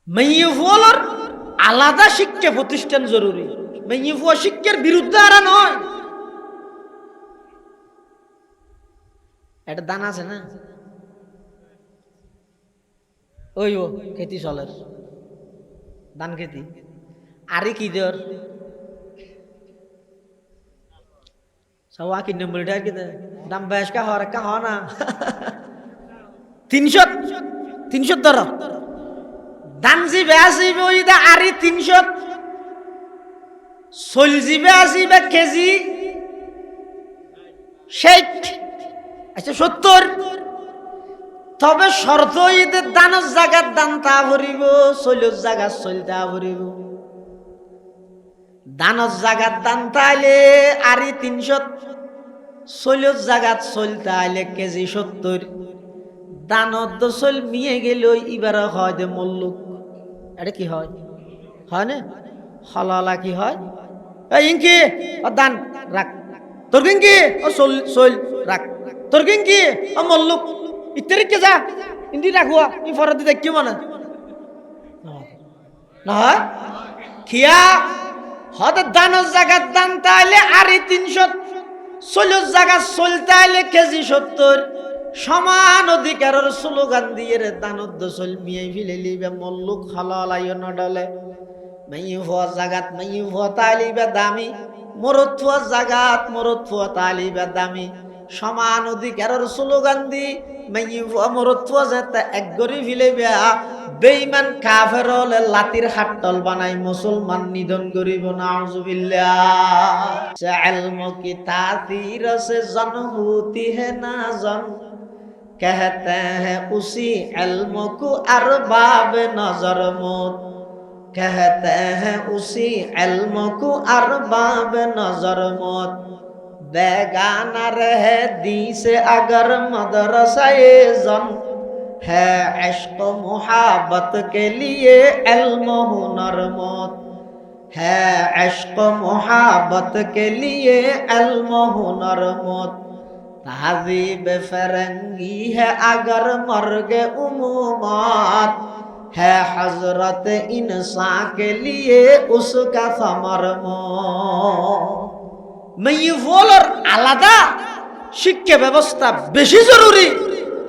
মেইয়ুফলের আলাদা শিক্ষা প্রতিষ্ঠান জরুরি। মেইয়ুফুয়া শিক্ষার বিরুদ্ধে আর নয়। একটা দান আছে না, ওই ও খেতি চলের ধান খেতি আরে কি দেওয়ার সবা কি নম্বরটা কি দাম বেশ কা হওয়ার না 300 ধর দান জিবে আসিবে ওই দা আরে 300 চল জিবে আসিবে কেজি 60 আচ্ছা 70। তবে শর্ত ঈদের দানের জায়গার দান তা ভরিব, চৈলের জায়গা চলতা ভরিব। দানের জায়গার দান তাইলে আরি 300, চৈলের জায়গাত চলতা আইলে কেজি 70। দানত তো চল মিয়ে গেল এবার হয় দে মল্লুক। এটা কি হয়? হয় না হলালা কি হয়? ইনকি ও দান রাখ, তোর কি ও চল রাখ, তোর কি ও মল্লুক ইত্যাদি যা ইন্দি রাখুয়া ই ফরাদি দেখি মানে নহয় খিয়া হদ দানের জায়গার দান তাইলে আরে 300, চল্লিশ জায়গা চলতে আইলে কেজি 70। সমান অধিকারের স্লোগান দিয়ে রে দানত চল মিয়ে ফিলে লিবে মল্লুক হলালাইও নডলে। মাইয়ু হওয়া জাগাত মাইয়ু হওয়া তালিবে দামি, মরত হওয়া জাগাত মরত হওয়া তালিবে দামি। সমান অধিকারের স্লোগান দি মাইয়ু হওয়া মরত হওয়া যেতে এক গরি ফিলে বেঈমান কাফের হলে লাতির হাট্টল বানাই মুসলমান নিধন করিব নাউজুবিল্লাহ। ইলম কি তাসির সে জন होती है ना जन, कहते हैं उसी इल्म को अरबाब नजर मौत, कहते हैं उसी इल्म को अरबाब नजर मौत। बेगाना रहे दी से अगर मदरसाए जन, है इश्क मुहब्बत के लिए इल्म हुनर मौत, है इश्क मुहब्बत के लिए इल्म हुनर मौत। तहज़ीब फरंगी है अगर मर्ग उमूमात, है हजरत इंसान के लिए उसका समर मौत। মেইয়ুফলের আলাদা শিক্ষা ব্যবস্থা বেশি জরুরি।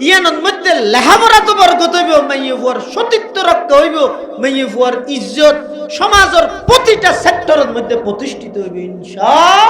ইয়ানোর মধ্যে লেখাপড়া তো বরকত হইব, মেইয়ুফুয়ার সতীত্ব রক্ষা হইব, মেইয়ুফুয়ার ইজ্জত সমাজের প্রতিটা সেক্টরের মধ্যে প্রতিষ্ঠিত হইব ইনশাআল্লাহ।